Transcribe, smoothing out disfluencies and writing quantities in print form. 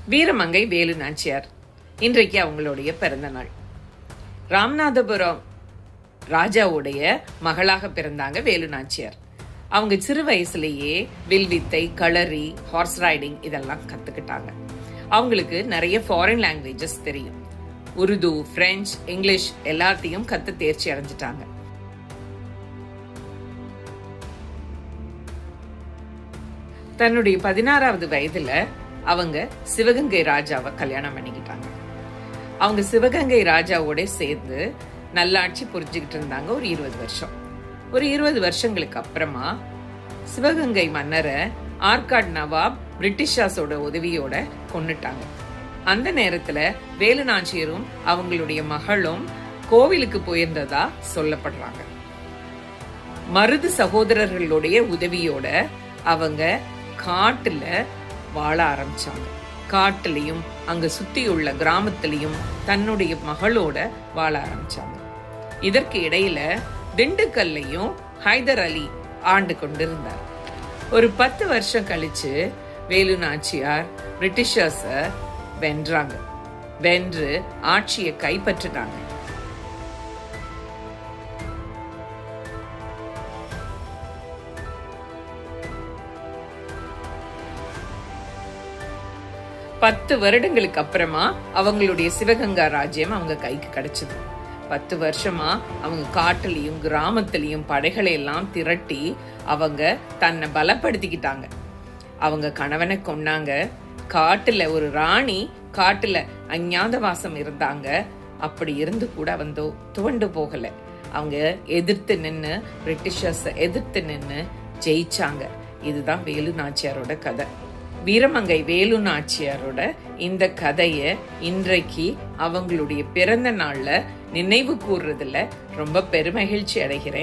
வீரமங்கை வேலு நாச்சியார் இன்றைக்கு அவங்களுடைய பிறந்த நாள். ராமநாதபுரம் ராஜாவுடைய மகளாக பிறந்தாங்க வேலு நாச்சியார். அவங்க சிறு வயசுலேயே வில்வித்தை, களரி, ஹார்ஸ் ரைடிங் இதெல்லாம் கத்துக்கிட்டாங்க. அவங்களுக்கு நிறைய ஃபாரின் லாங்குவேஜஸ் தெரியும். உருது, பிரெஞ்சு, இங்கிலீஷ் எல்லாத்தையும் கத்து தேர்ச்சி அடைஞ்சிட்டாங்க. தன்னுடைய 16வது வயதுல அவங்க சிவகங்கை ராஜாவை கல்யாணம் பண்ணிக்கிட்டாங்க. அவங்க சிவகங்கை ராஜாவோட சேர்ந்து நல்லாட்சி புரிஞ்சுக்கிட்டு இருந்தாங்க ஒரு 20 வருஷம். ஒரு 20 வருஷங்களுக்கு அப்புறமா சிவகங்கை மன்னரை ஆற்காடு நவாப் பிரிட்டிஷார்ஸோட உதவியோட கொன்னுட்டாங்க. அந்த நேரத்துல வேலு நாச்சியரும் அவங்களுடைய மகளும் கோவிலுக்கு போயிருந்ததா சொல்லப்படுறாங்க. மருது சகோதரர்களுடைய உதவியோட அவங்க காட்டுல வாழ ஆரம்பிச்சாங்க. காட்டுலயும் அங்க சுத்தியுள்ள கிராமத்திலையும் தன்னுடைய மகளோட வாழ ஆரம்பிச்சாங்க. இதற்கு இடையில திண்டுக்கல்லையும் ஹைதர் அலி ஆண்டு கொண்டிருந்தார். ஒரு 10 வருஷம் கழிச்சு வேலு நாச்சியார் பிரிட்டிஷர்ஸ வென்றாங்க. வென்று ஆட்சியை கைப்பற்றினாங்க. பத்து வருடங்களுக்கு அப்புறமா அவங்களுடைய சிவகங்கா ராஜ்யம் அவங்க கைக்கு கிடைச்சது. 10 வருஷமா அவங்க காட்டுலயும் கிராமத்திலையும் படைகளை எல்லாம் திரட்டி அவங்க தன்னை பலப்படுத்திக்கிட்டாங்க. அவங்க கணவனை கொன்னாங்க. காட்டுல ஒரு ராணி காட்டுல அஞ்ஞாத வாசம் இருந்தாங்க. அப்படி இருந்து கூட துவண்டு போகல. அவங்க எதிர்த்து நின்று பிரிட்டிஷர்ஸ் எதிர்த்து நின்று ஜெயிச்சாங்க. இதுதான் வேலு நாச்சியாரோட கதை. வீரமங்கை வேலு நாச்சியாரோட இந்த கதைய இன்றைக்கு அவங்களுடைய பிறந்த நாள்ல நினைவு கூறுறதுல ரொம்ப பெருமகிழ்ச்சி அடைகிறேன்.